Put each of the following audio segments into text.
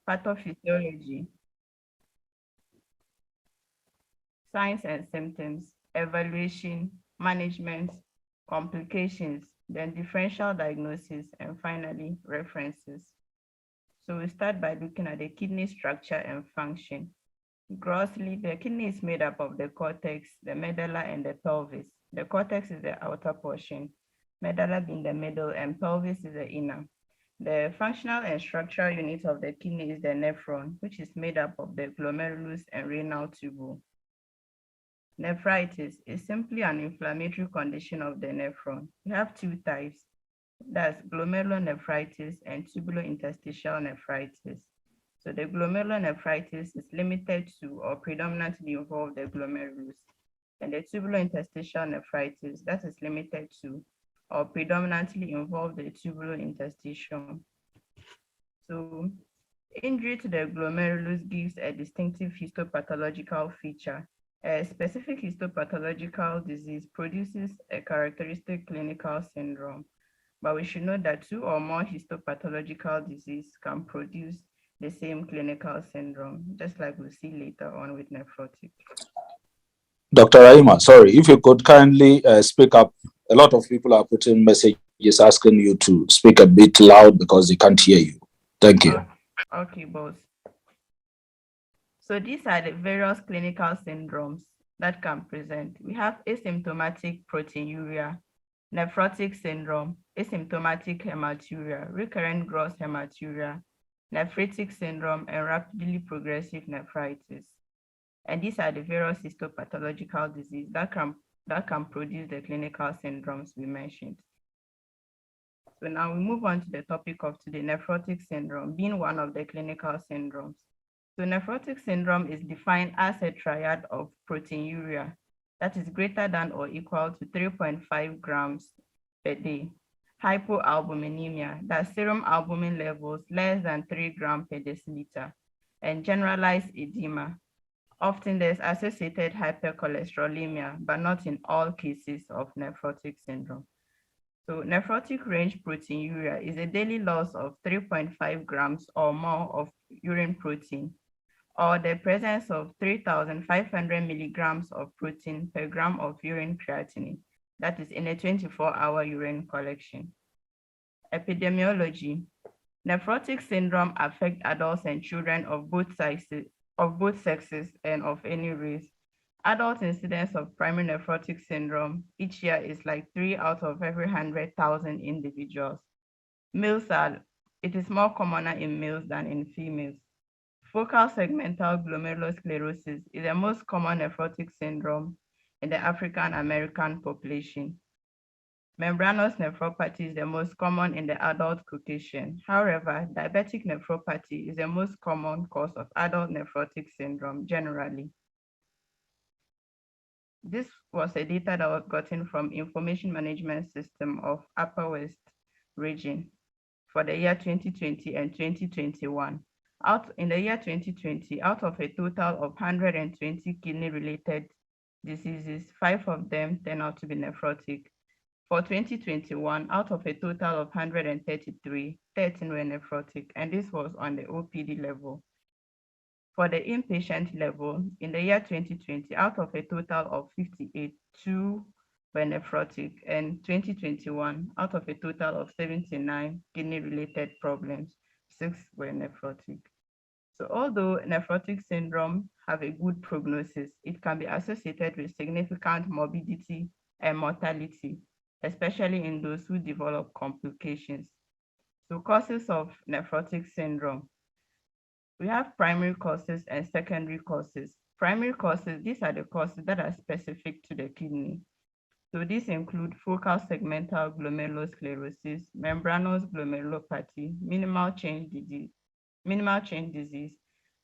Pathophysiology, signs and symptoms, evaluation, management, complications, then differential diagnosis, and finally, references. So we start by looking at the kidney structure and function. Grossly, the kidney is made up of the cortex, the medulla, and the pelvis. The cortex is the outer portion, medulla being the middle, and pelvis is the inner. The functional and structural unit of the kidney is the nephron, which is made up of the glomerulus and renal tubule. Nephritis is simply an inflammatory condition of the nephron. We have two types, that's glomerulonephritis and tubulointerstitial nephritis. So the glomerulonephritis is limited to or predominantly involve the glomerulus, and the tubulointerstitial nephritis, that is limited to or predominantly involve the tubulointerstitium. So injury to the glomerulus gives a distinctive histopathological feature. A specific histopathological disease produces a characteristic clinical syndrome, but we should note that two or more histopathological disease can produce the same clinical syndrome, just like we'll see later on with nephrotic. Dr. Rahima, sorry, if you could kindly speak up. A lot of people are putting messages asking you to speak a bit loud because they can't hear you. Thank you. Okay, boss. So these are the various clinical syndromes that can present. We have asymptomatic proteinuria, nephrotic syndrome, asymptomatic hematuria, recurrent gross hematuria, nephritic syndrome, and rapidly progressive nephritis. And these are the various histopathological diseases that can produce the clinical syndromes we mentioned. So now we move on to the topic of today, nephrotic syndrome, being one of the clinical syndromes. So nephrotic syndrome is defined as a triad of proteinuria that is greater than or equal to 3.5 grams per day, hypoalbuminemia, that's serum albumin levels less than 3 grams per deciliter, and generalized edema. Often there's associated hypercholesterolemia, but not in all cases of nephrotic syndrome. So nephrotic range proteinuria is a daily loss of 3.5 grams or more of urine protein, or the presence of 3,500 milligrams of protein per gram of urine creatinine, that is in a 24-hour urine collection. Epidemiology. Nephrotic syndrome affects adults and children of both sexes and of any race. Adult incidence of primary nephrotic syndrome each year is like 3 out of every 100,000 individuals. It is more commoner in males than in females. Focal segmental glomerulosclerosis is the most common nephrotic syndrome in the African American population. Membranous nephropathy is the most common in the adult Caucasian. However, diabetic nephropathy is the most common cause of adult nephrotic syndrome generally. This was a data that was gotten from Information Management System of Upper West Region for the year 2020 and 2021. In the year 2020, out of a total of 120 kidney-related diseases, 5 of them turned out to be nephrotic. For 2021, out of a total of 133, 13 were nephrotic, and this was on the OPD level. For the inpatient level, in the year 2020, out of a total of 58, 2 were nephrotic, and 2021, out of a total of 79 kidney-related problems, 6 were nephrotic. So although nephrotic syndrome have a good prognosis, it can be associated with significant morbidity and mortality, especially in those who develop complications. So causes of nephrotic syndrome. We have primary causes and secondary causes. Primary causes, these are the causes that are specific to the kidney. So these include focal segmental glomerulosclerosis, membranous glomerulopathy, minimal change disease,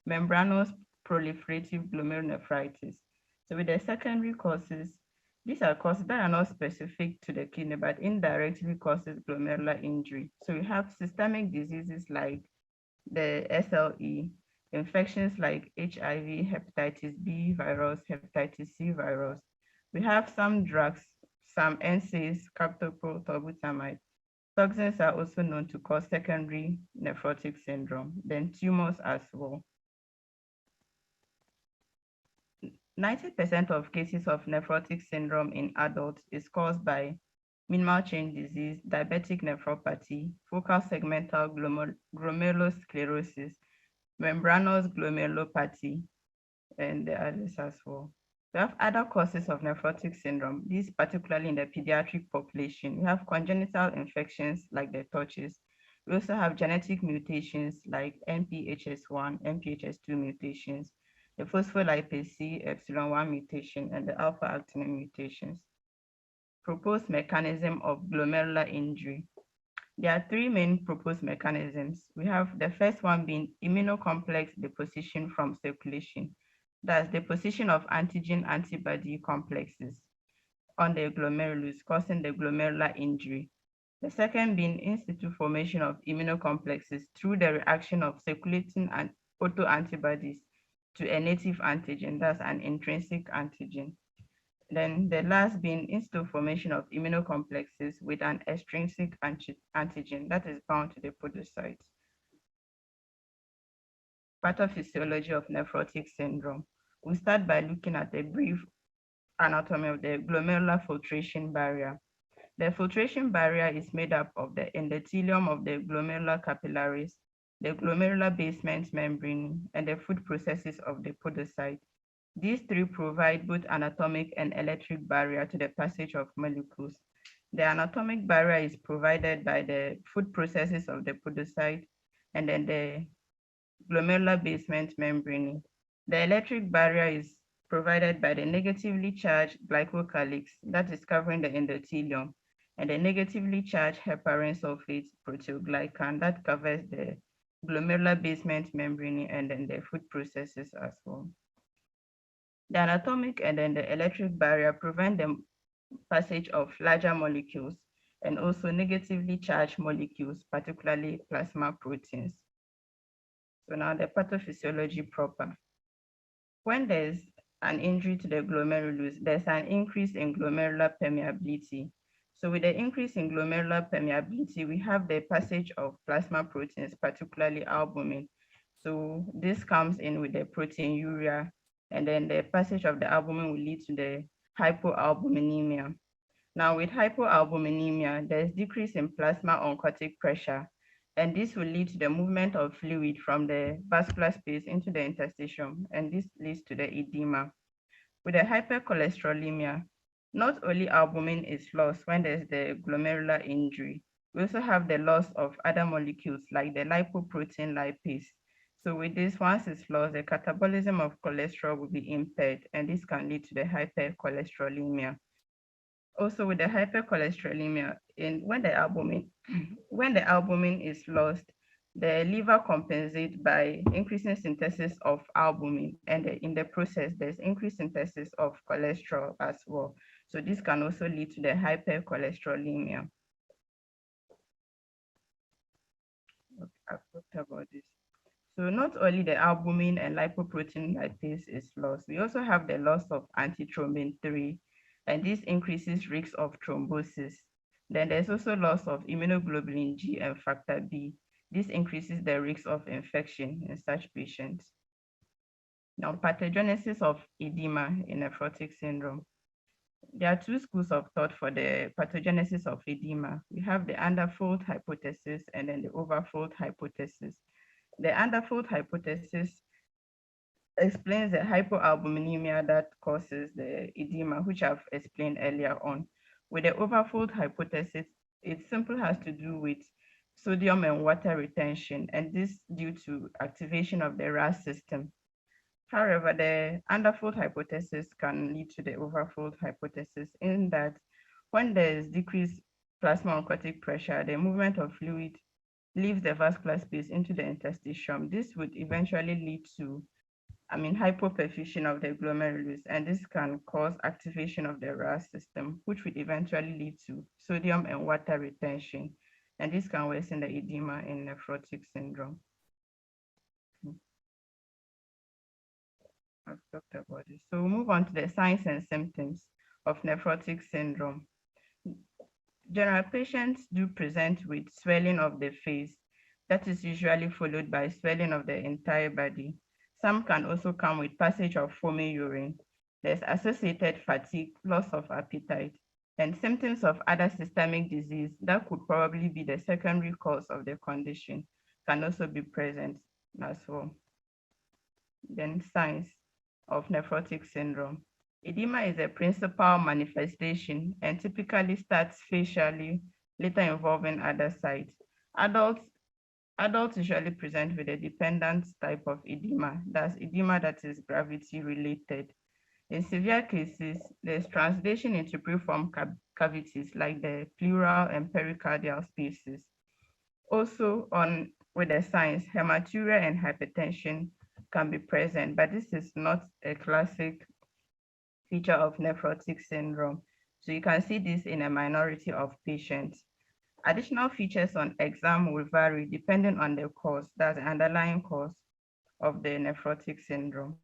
membranous proliferative glomerulonephritis. So with the secondary causes, these are causes that are not specific to the kidney, but indirectly causes glomerular injury. So we have systemic diseases like the SLE, infections like HIV, hepatitis B virus, hepatitis C virus. We have some drugs, some NSAIDs, captopril, tolbutamide, Toxins are also known to cause secondary nephrotic syndrome, then tumors as well. 90% of cases of nephrotic syndrome in adults is caused by minimal chain disease, diabetic nephropathy, focal segmental glomerulosclerosis, membranous glomerulopathy, and the others as well. We have other causes of nephrotic syndrome, these particularly in the pediatric population. We have congenital infections like the torches. We also have genetic mutations like NPHS1, NPHS2 mutations, the phospholipase C epsilon 1 mutation, and the alpha actinin mutations. Proposed mechanism of glomerular injury. There are three main proposed mechanisms. We have the first one being immunocomplex deposition from circulation. That's deposition of antigen antibody complexes on the glomerulus, causing the glomerular injury. The second being in situ formation of immunocomplexes through the reaction of circulating and autoantibodies to a native antigen, that's an intrinsic antigen. Then the last being in situ formation of immunocomplexes with an extrinsic antigen that is bound to the podocyte. Pathophysiology of nephrotic syndrome. We'll start by looking at a brief anatomy of the glomerular filtration barrier. The filtration barrier is made up of the endothelium of the glomerular capillaries, the glomerular basement membrane, and the food processes of the podocyte. These three provide both anatomic and electric barrier to the passage of molecules. The anatomic barrier is provided by the food processes of the podocyte and then the glomerular basement membrane. The electric barrier is provided by the negatively charged glycocalyx that is covering the endothelium and the negatively charged heparin sulfate proteoglycan that covers the glomerular basement membrane and then the food processes as well. The anatomic and then the electric barrier prevent the passage of larger molecules and also negatively charged molecules, particularly plasma proteins. So now the pathophysiology proper. When there's an injury to the glomerulus, there's an increase in glomerular permeability. So with the increase in glomerular permeability, we have the passage of plasma proteins, particularly albumin. So this comes in with the protein urea, and then the passage of the albumin will lead to the hypoalbuminemia. Now with hypoalbuminemia, there's decrease in plasma oncotic pressure, and this will lead to the movement of fluid from the vascular space into the interstitium, and this leads to the edema. With the hypercholesterolemia, not only albumin is lost when there's the glomerular injury, we also have the loss of other molecules like the lipoprotein lipase. So with this, once it's lost, the catabolism of cholesterol will be impaired, and this can lead to the hypercholesterolemia. Also with the hypercholesterolemia, when the albumin is lost, the liver compensates by increasing synthesis of albumin, and in the process, there's increased synthesis of cholesterol as well. So this can also lead to the hypercholesterolemia. Okay, I've talked about this. So not only the albumin and lipoprotein lipase is lost, we also have the loss of antithrombin 3, and this increases risk of thrombosis. Then there's also loss of immunoglobulin G and factor B. This increases the risk of infection in such patients. Now, pathogenesis of edema in nephrotic syndrome. There are two schools of thought for the pathogenesis of edema. We have the underfold hypothesis and then the overfold hypothesis. The underfold hypothesis explains the hypoalbuminemia that causes the edema, which I've explained earlier on. With the overfold hypothesis, it simply has to do with sodium and water retention, and this due to activation of the RAS system. However, the underfold hypothesis can lead to the overfold hypothesis in that when there's decreased plasma oncotic pressure, the movement of fluid leaves the vascular space into the interstitium. This would eventually lead to hypoperfusion of the glomerulus, and this can cause activation of the RAS system, which would eventually lead to sodium and water retention, and this can worsen the edema in nephrotic syndrome. I've talked about this. So we'll move on to the signs and symptoms of nephrotic syndrome. general patients do present with swelling of the face. That is usually followed by swelling of the entire body. Some can also come with passage of foamy urine. There's associated fatigue, loss of appetite, and symptoms of other systemic disease that could probably be the secondary cause of the condition can also be present as well. Then signs of nephrotic syndrome. Edema is a principal manifestation and typically starts facially, later involving other sites. Adults usually present with a dependent type of edema, that's edema that is gravity related. In severe cases, there's translation into preform cavities like the pleural and pericardial spaces. Also on with the signs, hematuria and hypertension can be present, but this is not a classic feature of nephrotic syndrome. So you can see this in a minority of patients. Additional features on exam will vary depending on the cause, that's the underlying cause of the nephrotic syndrome.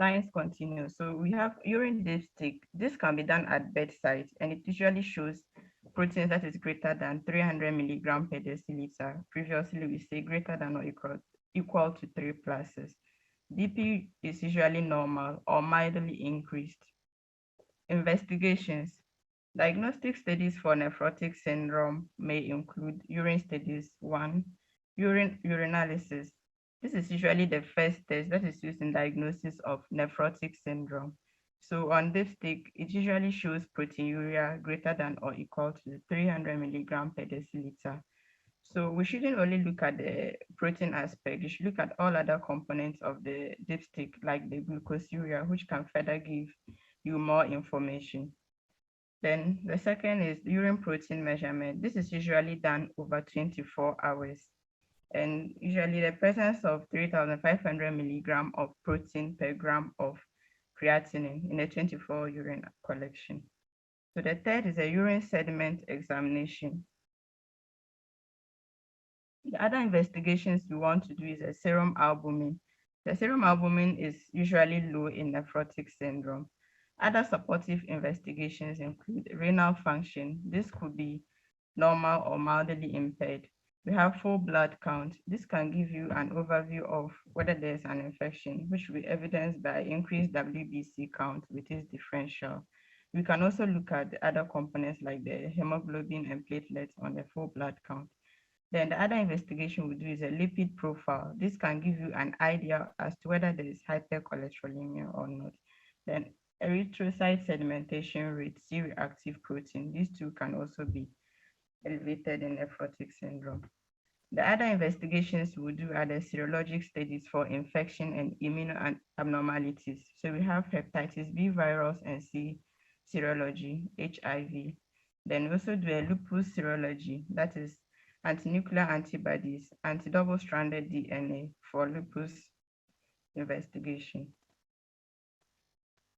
Signs continue. So we have urine dipstick. This can be done at bedside, and it usually shows protein that is greater than 300 milligram per deciliter. Previously, we say greater than or equal to 3 pluses. DP is usually normal or mildly increased. Investigations. Diagnostic studies for nephrotic syndrome may include urine studies. 1, urine urinalysis. This is usually the first test that is used in diagnosis of nephrotic syndrome. So on dipstick, it usually shows proteinuria greater than or equal to 300 milligram per deciliter. So we shouldn't only look at the protein aspect, you should look at all other components of the dipstick, like the glucosuria, which can further give you more information. Then the second is urine protein measurement. This is usually done over 24 hours. And usually the presence of 3,500 milligram of protein per gram of creatinine in a 24 urine collection. So the third is a urine sediment examination. The other investigations we want to do is a serum albumin. The serum albumin is usually low in nephrotic syndrome. Other supportive investigations include renal function. This could be normal or mildly impaired. We have full blood count. This can give you an overview of whether there's an infection, which will be evidenced by increased WBC count, which is differential. We can also look at the other components like the hemoglobin and platelets on the full blood count. Then the other investigation we do is a lipid profile. This can give you an idea as to whether there is hypercholesterolemia or not. Then erythrocyte sedimentation rate, C-reactive protein. These two can also be elevated in nephrotic syndrome. The other investigations we do are the serologic studies for infection and immune abnormalities. So we have hepatitis B virus and C serology, HIV. Then we also do a lupus serology, that is antinuclear antibodies, anti-double-stranded DNA for lupus investigation.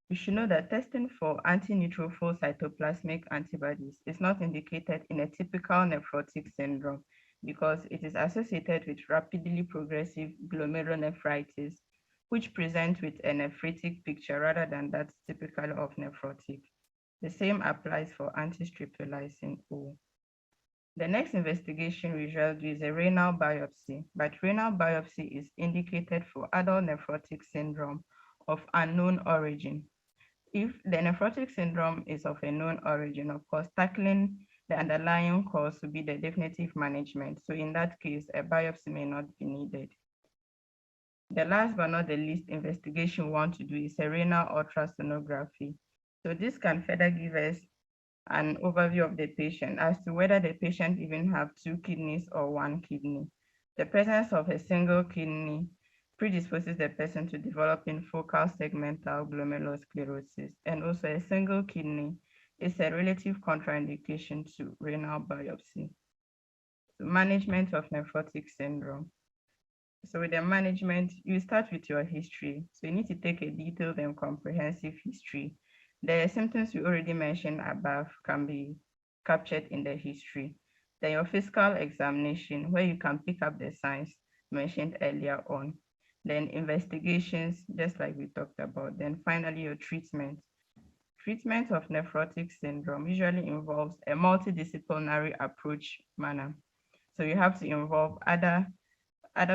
You should know that testing for anti-neutrophil cytoplasmic antibodies is not indicated in a typical nephrotic syndrome because it is associated with rapidly progressive glomerulonephritis, which presents with a nephritic picture rather than that typical of nephrotic. The same applies for anti-streptolysin O. The next investigation result is a renal biopsy, but renal biopsy is indicated for adult nephrotic syndrome of unknown origin. If the nephrotic syndrome is of a known origin, of course, tackling the underlying cause will be the definitive management. So in that case, a biopsy may not be needed. The last but not the least investigation we want to do is a renal ultrasonography. So this can further give us an overview of the patient as to whether the patient even have 2 kidneys or 1 kidney. The presence of a single kidney predisposes the person to developing focal segmental glomerulosclerosis, and also a single kidney is a relative contraindication to renal biopsy. So management of nephrotic syndrome. So with the management, you start with your history. So you need to take a detailed and comprehensive history. The symptoms we already mentioned above can be captured in the history. Then your physical examination, where you can pick up the signs mentioned earlier on. Then investigations, just like we talked about. Then finally, your treatment. Treatment of nephrotic syndrome usually involves a multidisciplinary approach manner. So you have to involve other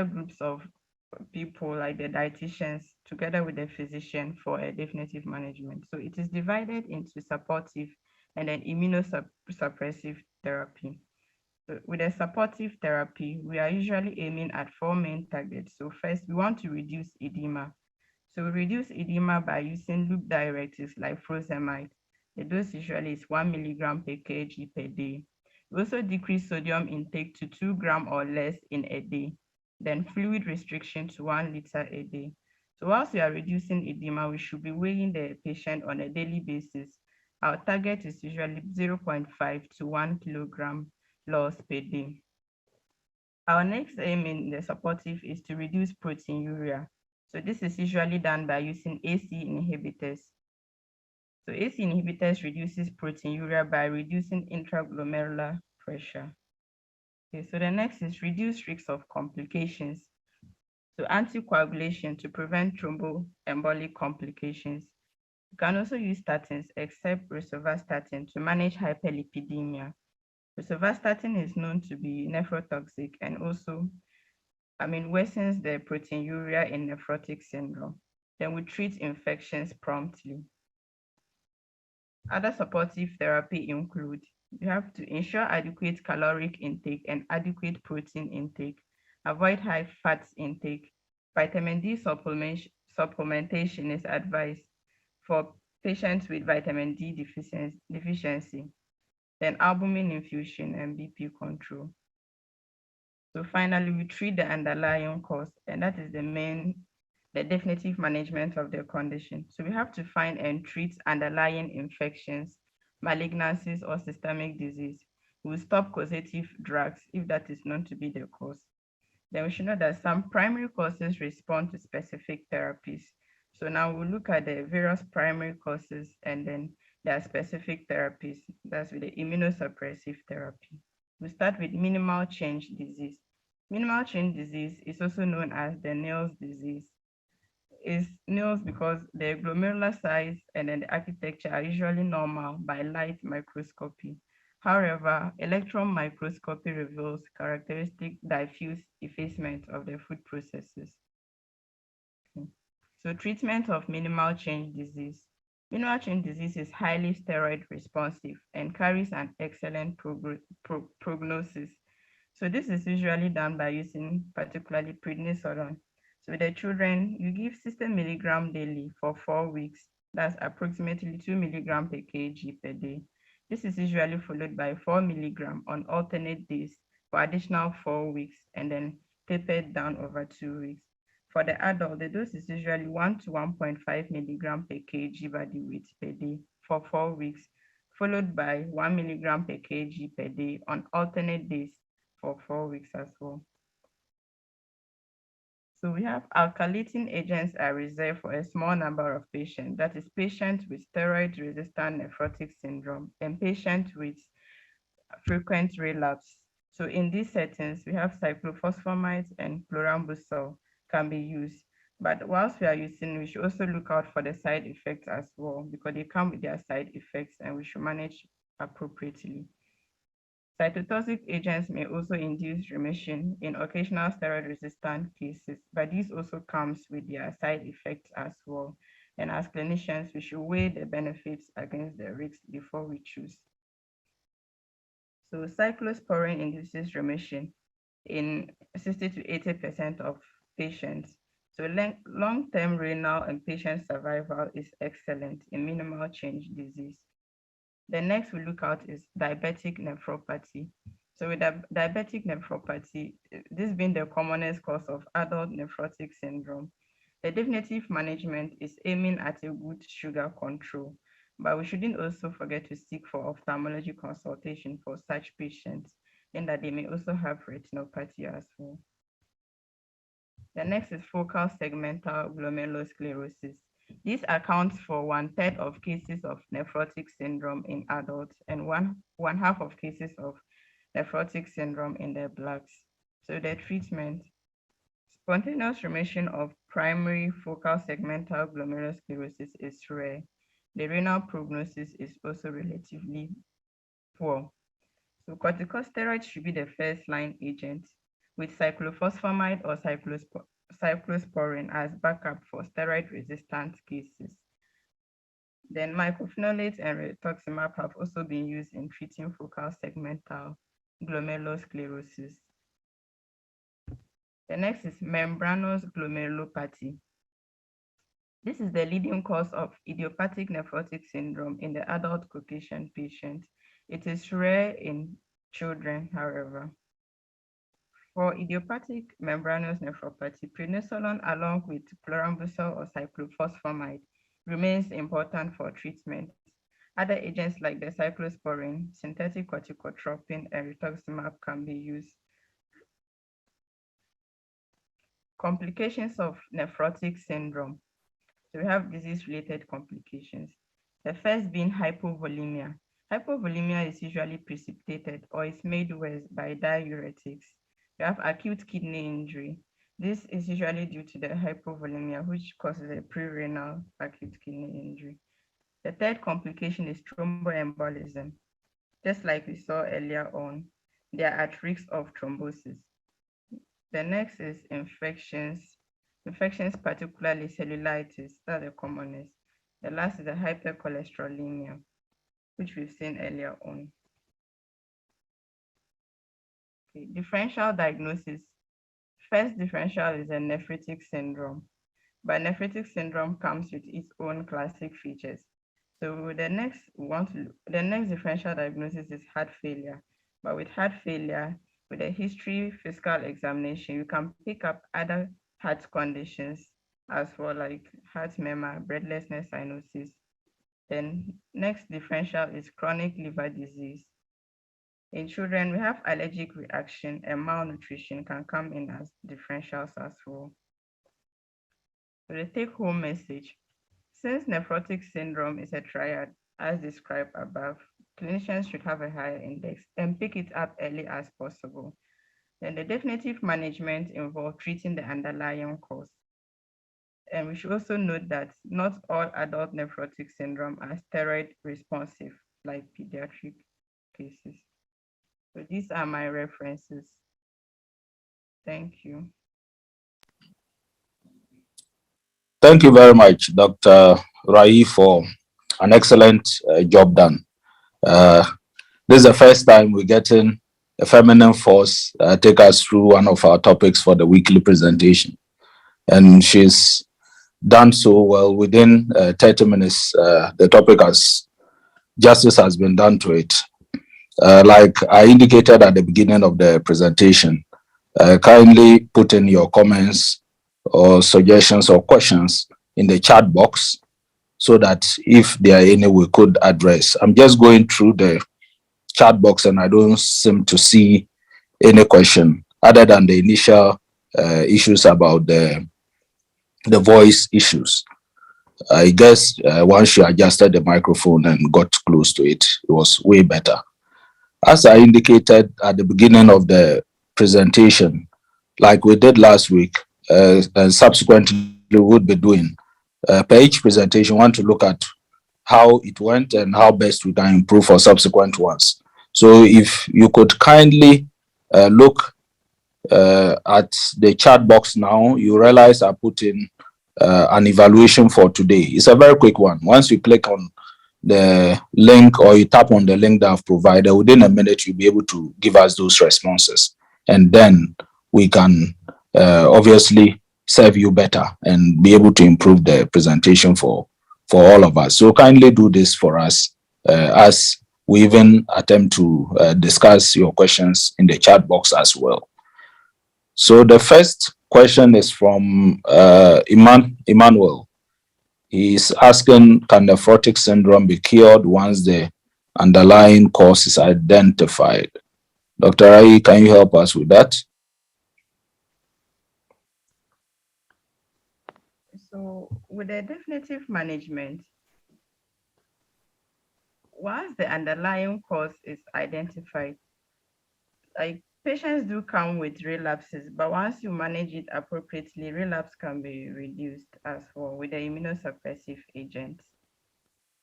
groups of people like the dietitians together with the physician for a definitive management. So it is divided into supportive and then immunosuppressive therapy. So with a supportive therapy, we are usually aiming at four main targets. So first, we want to reduce edema. So we reduce edema by using loop diuretics like furosemide. The dose usually is 1 milligram per kg per day. We also decrease sodium intake to 2 grams or less in a day, then fluid restriction to 1 liter a day. So whilst we are reducing edema, we should be weighing the patient on a daily basis. Our target is usually 0.5 to 1 kilogram loss per day. Our next aim in the supportive is to reduce proteinuria. So this is usually done by using AC inhibitors. So AC inhibitors reduces proteinuria by reducing intraglomerular pressure. Okay, so the next is reduce risks of complications. So anticoagulation to prevent thromboembolic complications. You can also use statins except rosuvastatin to manage hyperlipidemia. Rosuvastatin is known to be nephrotoxic and also worsens the proteinuria in nephrotic syndrome. Then we treat infections promptly. Other supportive therapy include, you have to ensure adequate caloric intake and adequate protein intake, avoid high fats intake. Vitamin D supplementation is advised for patients with vitamin D deficiency. Then albumin infusion and BP control. So finally, we treat the underlying cause, and that is the definitive management of the condition. So we have to find and treat underlying infections, malignancies, or systemic disease. We'll stop causative drugs if that is known to be the cause. Then we should know that some primary causes respond to specific therapies. So now we'll look at the various primary causes and then their specific therapies. That's with the immunosuppressive therapy. We start with minimal change disease. Minimal change disease is also known as the Nails disease. It's Nails because the glomerular size and then the architecture are usually normal by light microscopy. However, electron microscopy reveals characteristic diffuse effacement of the food processes. Okay. So treatment of minimal change disease. Minimal change disease is highly steroid responsive and carries an excellent prognosis. So this is usually done by using particularly prednisolone. So with the children, you give 60 milligram daily for 4 weeks. That's approximately 2 milligram per kg per day. This is usually followed by 4 milligram on alternate days for additional 4 weeks and then tapered down over 2 weeks. For the adult, the dose is usually 1 to 1.5 milligram per kg body weight per day for 4 weeks, followed by 1 milligram per kg per day on alternate days for 4 weeks as well. So we have alkylating agents are reserved for a small number of patients, that is patients with steroid-resistant nephrotic syndrome and patients with frequent relapse. So in these settings, we have cyclophosphamide and chlorambucil can be used. But whilst we are using, we should also look out for the side effects as well, because they come with their side effects and we should manage appropriately. Cytotoxic agents may also induce remission in occasional steroid-resistant cases, but this also comes with their side effects as well. And as clinicians, we should weigh the benefits against the risks before we choose. So cyclosporin induces remission in 60 to 80% of patients. So long-term renal and patient survival is excellent in minimal change disease. The next we look at is diabetic nephropathy. So with diabetic nephropathy, this being the commonest cause of adult nephrotic syndrome, the definitive management is aiming at a good sugar control, but we shouldn't also forget to seek for ophthalmology consultation for such patients, and that they may also have retinopathy as well. The next is focal segmental glomerulosclerosis. This accounts for 1/3 of cases of nephrotic syndrome in adults and one half of cases of nephrotic syndrome in the blacks. So the treatment, spontaneous remission of primary focal segmental glomerulosclerosis is rare. the renal prognosis is also relatively poor. So corticosteroids should be the first line agent with cyclophosphamide or cyclosporin as backup for steroid resistant cases. Then mycophenolate and rituximab have also been used in treating focal segmental glomerulosclerosis. The next is membranous glomerulopathy. This is the leading cause of idiopathic nephrotic syndrome in the adult Caucasian patient. It is rare in children, however. For idiopathic membranous nephropathy, prednisolone along with chlorambucil or cyclophosphamide remains important for treatment. Other agents like the cyclosporin, synthetic corticotropin, and rituximab can be used. Complications of nephrotic syndrome. So we have disease-related complications. The first being hypovolemia. Hypovolemia is usually precipitated or is made worse by diuretics. We have acute kidney injury. This is usually due to the hypovolemia, which causes a pre-renal acute kidney injury. The third complication is thromboembolism. Just like we saw earlier on, they are at risk of thrombosis. The next is infections, particularly cellulitis, that's the commonest. The last is the hypercholesterolemia, which we've seen earlier on. Okay, differential diagnosis. First differential is a nephritic syndrome, but nephritic syndrome comes with its own classic features. So the next differential diagnosis is heart failure, but with heart failure, with a history physical examination, you can pick up other heart conditions as well, like heart murmur, breathlessness, cyanosis. Then next differential is chronic liver disease. In children, we have allergic reaction and malnutrition can come in as differentials as well. So the take-home message, since nephrotic syndrome is a triad as described above, clinicians should have a higher index and pick it up early as possible. Then the definitive management involves treating the underlying cause. And we should also note that not all adult nephrotic syndrome are steroid responsive like pediatric cases. So these are my references. Thank you. Thank you very much, Dr. Rai, for an excellent job done. This is the first time we're getting a feminine force take us through one of our topics for the weekly presentation. And she's done so well. Within 30 minutes, the topic justice has been done to it. Like I indicated at the beginning of the presentation, kindly put in your comments or suggestions or questions in the chat box so that if there are any we could address. I'm just going through the chat box and I don't seem to see any question other than the initial issues about the voice issues. I guess once you adjusted the microphone and got close to it, it was way better. As I indicated at the beginning of the presentation, like we did last week, and subsequently we would be doing, per each presentation, we want to look at how it went and how best we can improve for subsequent ones. So if you could kindly look at the chat box now, you realize I put in an evaluation for today. It's a very quick one. Once you click on the link or you tap on the link that I've provided, within a minute, you'll be able to give us those responses. And then we can obviously serve you better and be able to improve the presentation for all of us. So kindly do this for us as we even attempt to discuss your questions in the chat box as well. So the first question is from Emmanuel. He's asking, can nephrotic syndrome be cured once the underlying cause is identified? Dr. Rai, can you help us with that? So with the definitive management, once the underlying cause is identified, like patients do come with relapses, but once you manage it appropriately, relapse can be reduced as well with the immunosuppressive agents.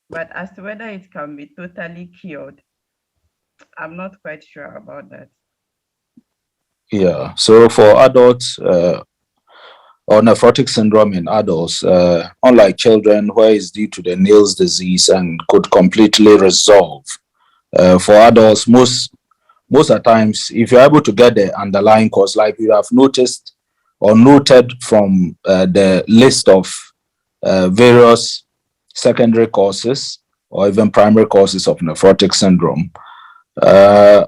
But as to whether it can be totally cured, I'm not quite sure about that. Yeah. So for adults, or nephrotic syndrome in adults, unlike children, where it's due to the Nails disease and could completely resolve. For adults, most of the times, if you're able to get the underlying cause, like you have noticed or noted from the list of various secondary causes or even primary causes of nephrotic syndrome, uh,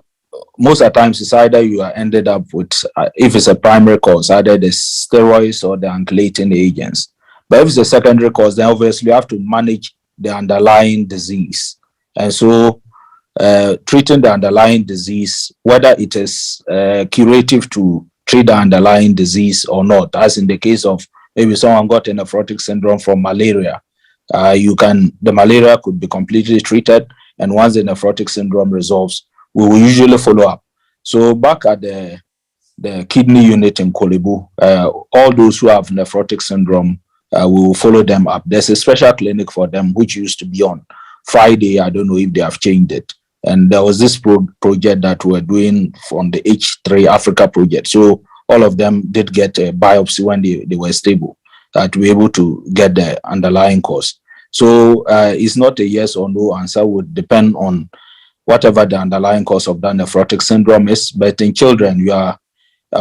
most of the times it's either you are ended up with, if it's a primary cause, either the steroids or the alkylating agents. But if it's a secondary cause, then obviously you have to manage the underlying disease. And so treating the underlying disease, whether it is curative to treat the underlying disease or not, as in the case of maybe someone got a nephrotic syndrome from malaria, the malaria could be completely treated, and once the nephrotic syndrome resolves, we will usually follow up. So back at the kidney unit in Kolebu, all those who have nephrotic syndrome, we will follow them up. There's a special clinic for them, which used to be on Friday. I don't know if they have changed it. And there was this project that we're doing on the H3 Africa project. So all of them did get a biopsy when they were stable, to be able to get the underlying cause. So it's not a yes or no answer, would depend on whatever the underlying cause of that nephrotic syndrome is. But in children, you are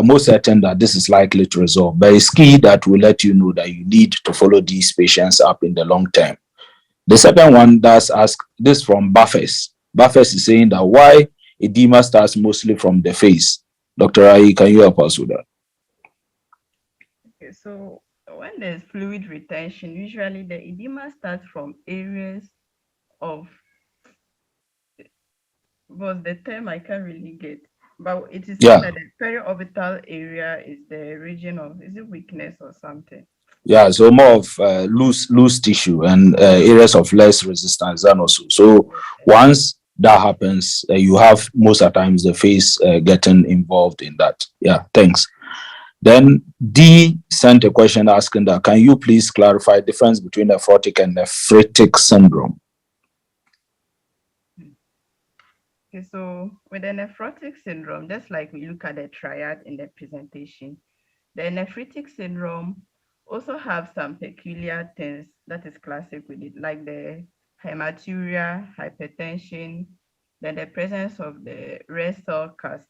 most certain that this is likely to resolve. But it's key that will let you know that you need to follow these patients up in the long term. The second one does ask this from Buffers. Buffers is saying that why edema starts mostly from the face. Dr. Ai, can you help us with that? Okay, so when there's fluid retention, usually the edema starts from areas of, was the term I can't really get, but it is said Yeah, that the periorbital area is the region of, is it weakness or something? yeah. So more of loose tissue and areas of less resistance than also. So Yeah. once that happens, you have most of the times the face getting involved in that. Yeah, thanks. Then D sent a question asking that, can you please clarify the difference between nephrotic and nephritic syndrome? Okay, so with the nephrotic syndrome, just like we look at the triad in the presentation, the nephritic syndrome also have some peculiar things that is classic with it, like the hematuria, hypertension, then the presence of the red cell cast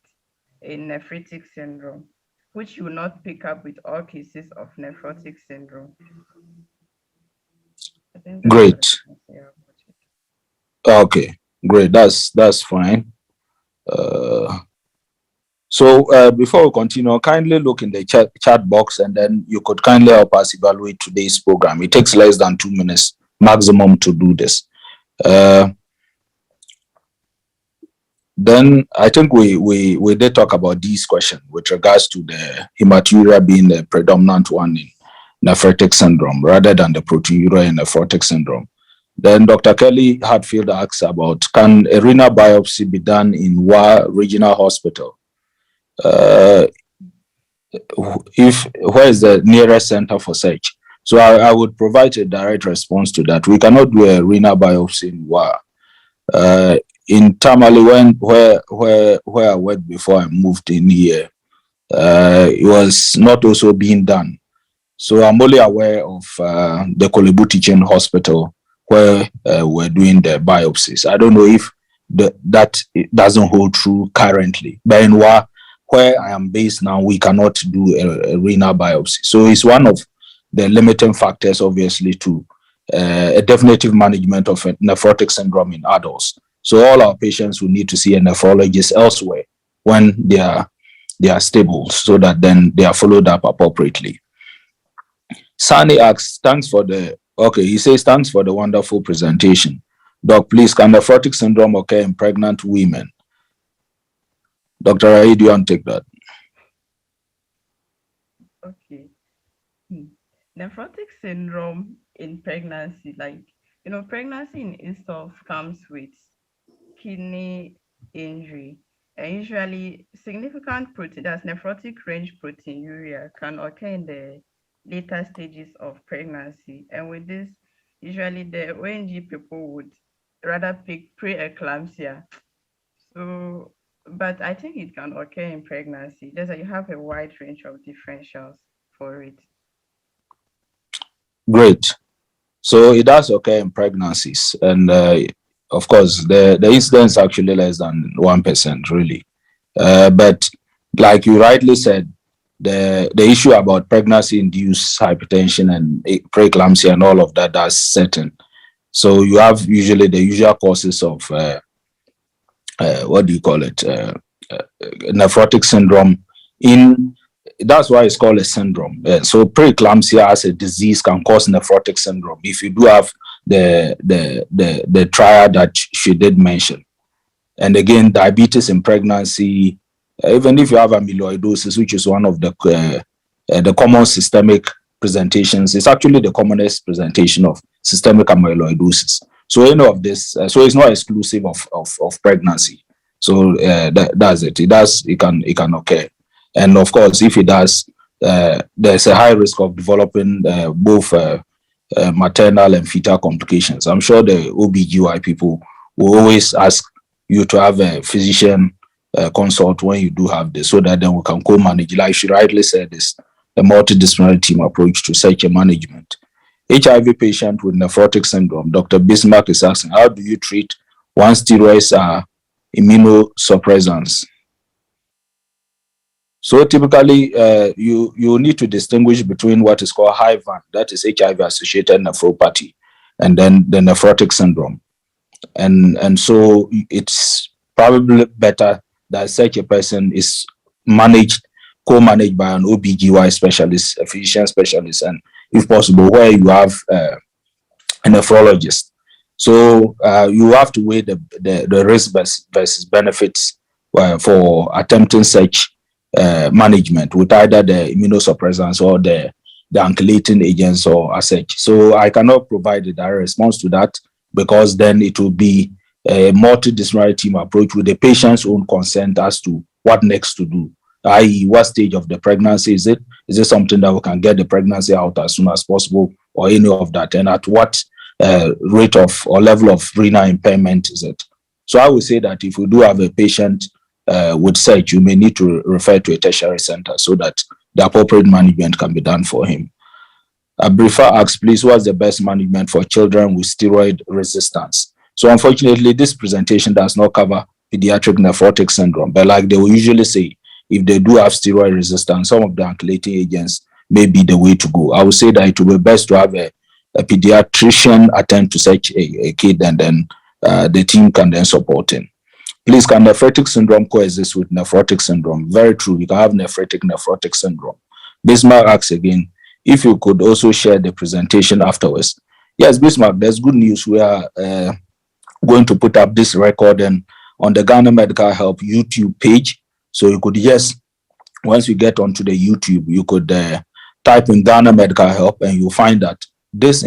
in nephritic syndrome, which you will not pick up with all cases of nephrotic syndrome. I think that's what I Great. can say about it. Okay, great. That's fine. Uh, so before we continue, kindly look in the chat box, and then you could kindly help us evaluate today's program. It takes less than 2 minutes maximum to do this. Uh, then I think we did talk about this question with regards to the hematuria being the predominant one in nephritic syndrome rather than the proteinuria in nephrotic syndrome. Then Dr. Kelly Hartfield asks about, can a renal biopsy be done in WA Regional Hospital? If where is the nearest center for such? So I would provide a direct response to that. We cannot do a renal biopsy in WA. In Tamale, where I worked before I moved in here, it was not also being done. So I'm only aware of the Kolebu Teaching Hospital where we're doing the biopsies. I don't know if that doesn't hold true currently. But in where I am based now, we cannot do a renal biopsy. So it's one of the limiting factors, obviously, to a definitive management of nephrotic syndrome in adults. So all our patients will need to see a nephrologist elsewhere when they are stable, so that then they are followed up appropriately. Sani asks, thanks for the, okay, he says, thanks for the wonderful presentation. Doc, please, can nephrotic syndrome occur in pregnant women? Dr. Rai, do you want to take that? Okay. Hmm. Nephrotic syndrome in pregnancy, like, pregnancy in itself comes with kidney injury. And usually significant protein, that's nephrotic range proteinuria, can occur in the later stages of pregnancy. And with this, usually the ONG people would rather pick preeclampsia. So, but I think it can occur in pregnancy. Just that you have a wide range of differentials for it. Great. So it does occur in pregnancies, and of course, the incidence is actually less than 1%, really. But like you rightly said, the issue about pregnancy-induced hypertension and preeclampsia and all of that, that's certain. So you have usually the usual causes of what do you call it? Nephrotic syndrome. That's why it's called a syndrome. So preeclampsia as a disease can cause nephrotic syndrome if you do have the triad that she did mention. And again, diabetes in pregnancy, even if you have amyloidosis, which is one of the common systemic presentations, it's actually the commonest presentation of systemic amyloidosis. So any of this, so it's not exclusive of pregnancy. So that's it. It can occur, and of course, if it does, there's a high risk of developing both maternal and fetal complications. I'm sure the OBGY people will always ask you to have a physician consult when you do have this, so that then we can co-manage. Like she rightly said, it's a multidisciplinary team approach to such a management. HIV patient with nephrotic syndrome, Dr. Bismarck is asking, how do you treat once steroids are immunosuppressants? So typically, you need to distinguish between what is called HIVAN, that is HIV-associated nephropathy, and then the nephrotic syndrome. And so it's probably better that such a person is co-managed by an OBGY specialist, a physician specialist, and if possible, where you have a nephrologist. So you have to weigh the risk versus benefits for attempting such management with either the immunosuppressants or the alkylating agents or as such. So I cannot provide a direct response to that, because then it will be a multidisciplinary team approach with the patient's own consent as to what next to do, i.e., what stage of the pregnancy is it? Is it something that we can get the pregnancy out as soon as possible, or any of that? And at what rate of or level of renal impairment is it? So I would say that if we do have a patient with such, you may need to refer to a tertiary center so that the appropriate management can be done for him. Abrifa asks, please, what's the best management for children with steroid resistance? So unfortunately, this presentation does not cover pediatric nephrotic syndrome, but like they will usually say, if they do have steroid resistance, some of the alkylating agents may be the way to go. I would say that it will be best to have a pediatrician attend to such a kid, and then the team can then support him. Please, can nephritic syndrome coexist with nephrotic syndrome? Very true. You can have nephrotic syndrome. Bismarck asks again, if you could also share the presentation afterwards. Yes, Bismarck, there's good news. We are going to put up this recording on the Ghana Medical Help YouTube page. So you could just, once you get onto the YouTube, you could type in Ghana Medical Help, and you'll find that this,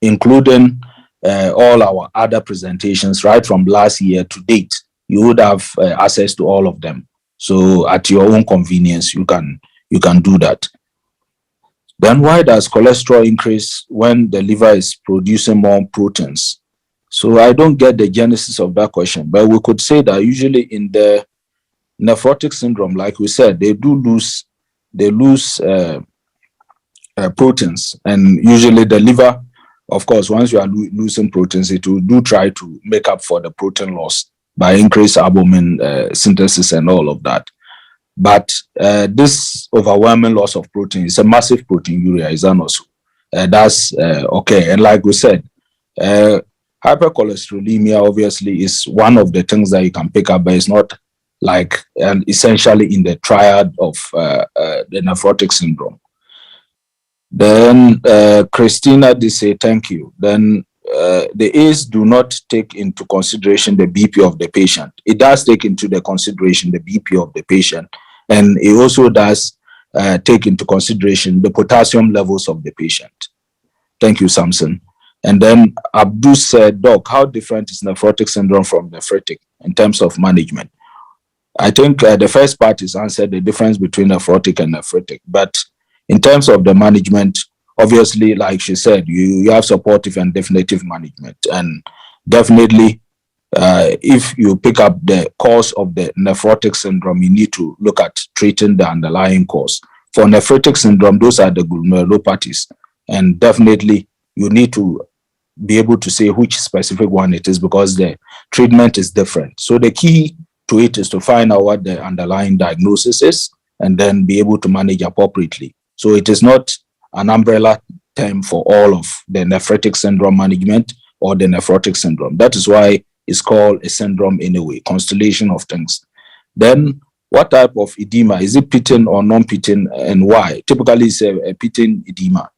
including all our other presentations right from last year to date, you would have access to all of them. So at your own convenience, you can do that. Then why does cholesterol increase when the liver is producing more proteins? So I don't get the genesis of that question, but we could say that usually in the nephrotic syndrome, like we said, they lose proteins, and usually the liver, of course, once you are losing proteins, it will try to make up for the protein loss by increased albumin synthesis and all of that. But this overwhelming loss of protein is a massive proteinuria, is that also? That's okay. And like we said, hypercholesterolemia obviously is one of the things that you can pick up, but it's not like essentially in the triad of the nephrotic syndrome. Then Christina did say thank you. Then the ACE do not take into consideration the BP of the patient. It does take into the consideration the BP of the patient, and it also does take into consideration the potassium levels of the patient. Thank you, Samson. And then Abdul said, Doc, how different is nephrotic syndrome from nephritic in terms of management? I think the first part is answered, the difference between nephrotic and nephritic. But in terms of the management, obviously, like she said, you have supportive and definitive management. And definitely, if you pick up the cause of the nephrotic syndrome, you need to look at treating the underlying cause. For nephritic syndrome, those are the glomerulopathies. And definitely, you need to be able to say which specific one it is because the treatment is different. So the key to it is to find out what the underlying diagnosis is and then be able to manage appropriately. So it is not an umbrella term for all of the nephritic syndrome management or the nephrotic syndrome. That is why it's called a syndrome anyway, constellation of things. Then what type of edema? Is it pitting or non-pitting and why? Typically it's a pitting edema.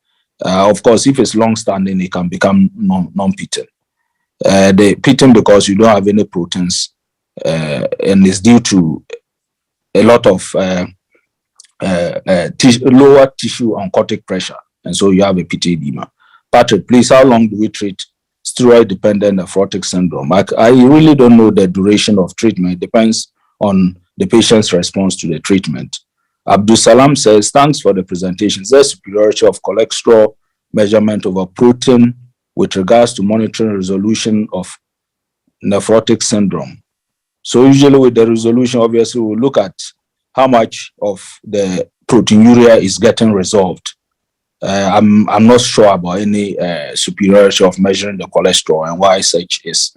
Of course, if it's long-standing, it can become non-pitting. The pitting because you don't have any proteins and it's due to a lot of lower tissue oncotic pressure. And so you have a pitting edema. Patrick, please, how long do we treat steroid-dependent nephrotic syndrome? I really don't know the duration of treatment. It depends on the patient's response to the treatment. Abdul Salam says, thanks for the presentation. There's superiority of cholesterol measurement over protein with regards to monitoring resolution of nephrotic syndrome. So usually with the resolution, obviously we'll look at how much of the proteinuria is getting resolved. I'm not sure about any superiority of measuring the cholesterol and why such is.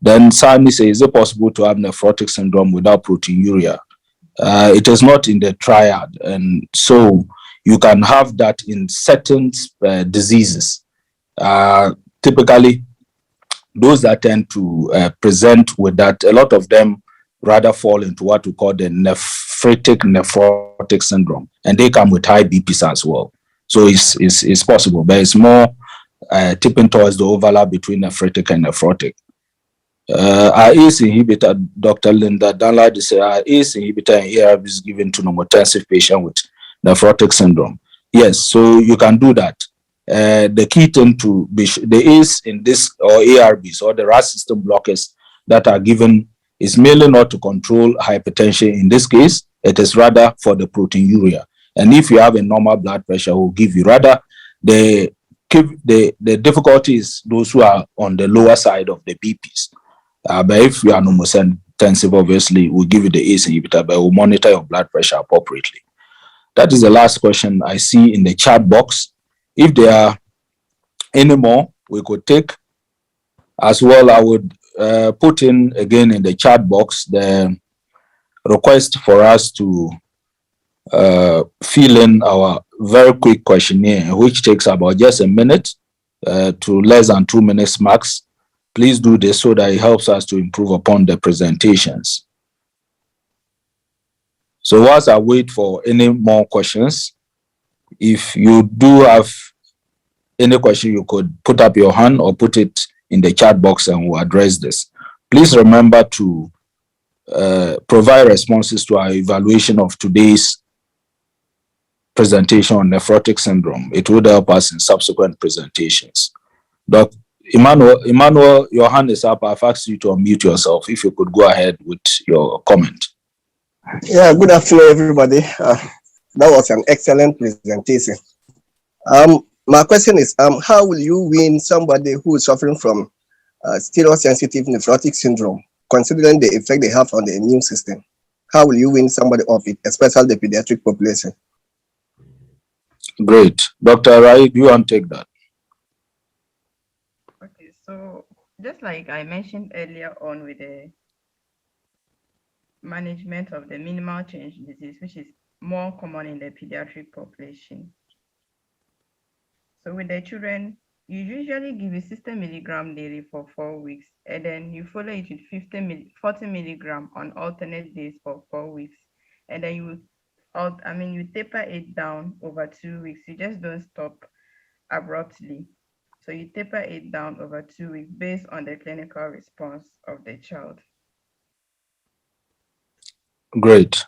Then Sani says, is it possible to have nephrotic syndrome without proteinuria? It is not in the triad, and so you can have that in certain diseases. Typically, those that tend to present with that, a lot of them rather fall into what we call the nephrotic syndrome, and they come with high BPs as well. So it's possible, but it's more tipping towards the overlap between nephritic and nephrotic. Our ACE inhibitor, Dr. Linda Dunlad said, our ACE inhibitor and ARB is given to normotensive patient with nephrotic syndrome. Yes, so you can do that. The key thing to be the ACE in this or ARBs or the RAS system blockers that are given is merely not to control hypertension. In this case, it is rather for the proteinuria. And if you have a normal blood pressure, will give you rather the difficulty is those who are on the lower side of the BPs. But if you are normotensive, obviously, we'll give you the ACE inhibitor, but we'll monitor your blood pressure appropriately. That is the last question I see in the chat box. If there are any more, we could take as well. I would put in again in the chat box the request for us to fill in our very quick questionnaire, which takes about just a minute to less than 2 minutes max. Please do this so that it helps us to improve upon the presentations. So whilst I wait for any more questions, if you do have any question, you could put up your hand or put it in the chat box and we'll address this. Please remember to provide responses to our evaluation of today's presentation on nephrotic syndrome. It would help us in subsequent presentations. Dr. Emmanuel, your hand is up. I've asked you to unmute yourself. If you could go ahead with your comment. Yeah, good afternoon, everybody. That was an excellent presentation. My question is, how will you win somebody who is suffering from steroid-sensitive nephrotic syndrome, considering the effect they have on the immune system? How will you win somebody of it, especially the pediatric population? Great. Dr. Rai, do you want to take that? Okay, so just like I mentioned earlier on with the management of the minimal change disease, which is more common in the pediatric population. So with the children, you usually give a 60 milligram daily for 4 weeks, and then you follow it with 40 milligram on alternate days for 4 weeks, and then you taper it down over 2 weeks. You just don't stop abruptly. So you taper it down over 2 weeks based on the clinical response of the child. Great.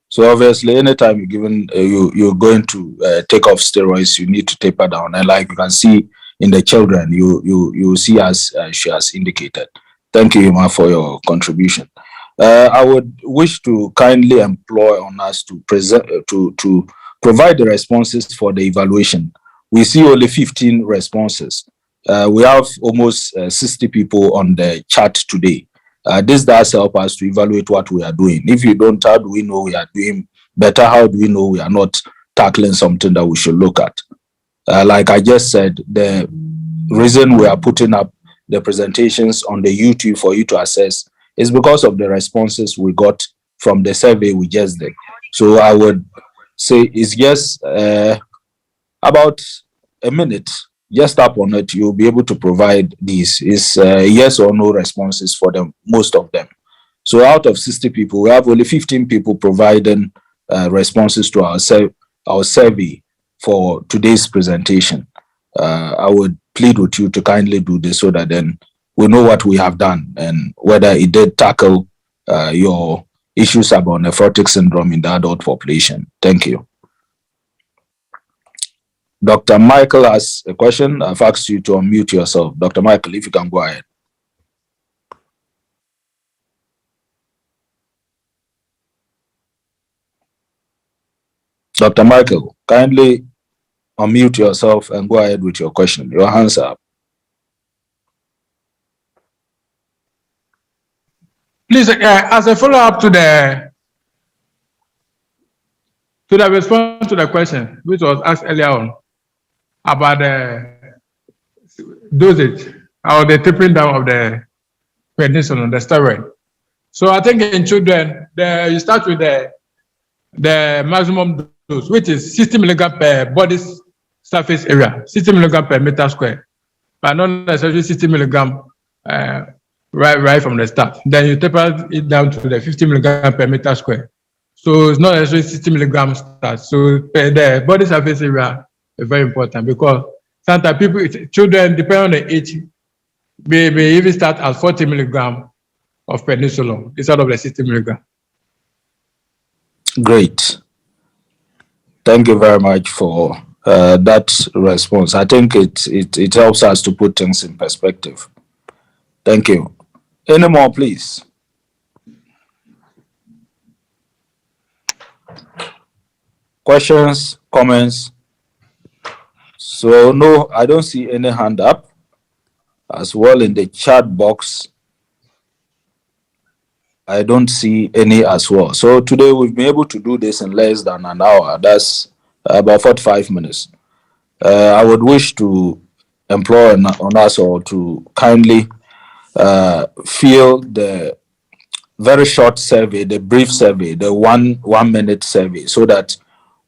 So obviously, anytime you're going to take off steroids, you need to taper down. And like you can see in the children, you see as she has indicated. Thank you, Ima, for your contribution. I would wish to kindly employ on us to present to provide the responses for the evaluation. we see only 15 responses. We have almost 60 people on the chat today. This does help us to evaluate what we are doing. If you don't, how do we know we are doing better? How do we know we are not tackling something that we should look at? Like I just said, the reason we are putting up the presentations on the YouTube for you to assess is because of the responses we got from the survey we just did. So I would say it's just about a minute. Just tap on it. You'll be able to provide these. It's yes or no responses for them, most of them. So out of 60 people, we have only 15 people providing responses to our survey for today's presentation. I would plead with you to kindly do this so that then we know what we have done and whether it did tackle your issues about nephrotic syndrome in the adult population. Thank you. Dr. Michael has a question. I've asked you to unmute yourself. Dr. Michael, if you can go ahead. Dr. Michael, kindly unmute yourself and go ahead with your question. Your hands are up. Please, as a follow-up to the response to the question, which was asked earlier on about the dosage or the tapering down of the prednisone, the steroid. So I think in children, you start with the maximum dose, which is 60 milligram per body surface area, 60 milligram per meter square, but not necessarily 60 milligram right from the start. Then you taper it down to the 50 milligram per meter square. So it's not necessarily 60 milligrams start. So the body surface area is very important because sometimes children, depending on the age, may even start at 40 milligram of prednisolone instead of the 60 milligram. Great. Thank you very much for that response. I think it helps us to put things in perspective. Thank you. Any more, please? Questions, comments? So no, I don't see any hand up. As well in the chat box, I don't see any as well. So today we've been able to do this in less than an hour. That's about 45 minutes. I would wish to implore on us all to kindly fill the very short survey, the brief survey, the one minute survey, so that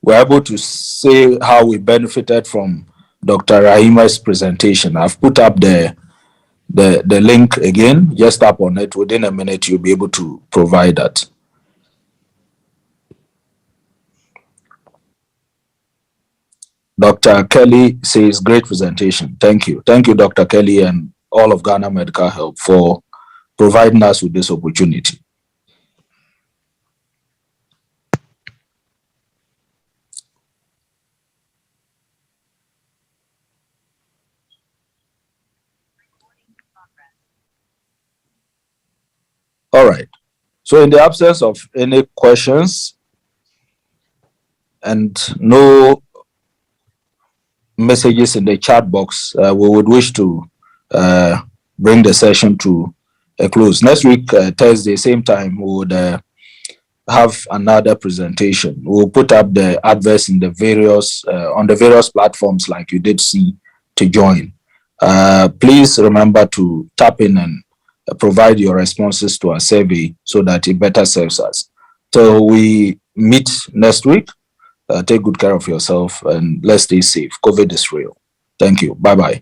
we're able to say how we benefited from Dr. Rahima's presentation. I've put up the link again. Just tap on it. Within a minute, you'll be able to provide that. Dr. Kelly says, great presentation. Thank you. Thank you, Dr. Kelly, and all of Ghana Medical Help for providing us with this opportunity. All right. So in the absence of any questions and no messages in the chat box, we would wish to bring the session to a close. Next week, Thursday, same time, we would have another presentation. We'll put up the adverts in the various on the various platforms like you did see to join. Please remember to tap in and provide your responses to our survey so that it better serves us. So we meet next week. Take good care of yourself and let's stay safe. COVID is real. Thank you. Bye-bye.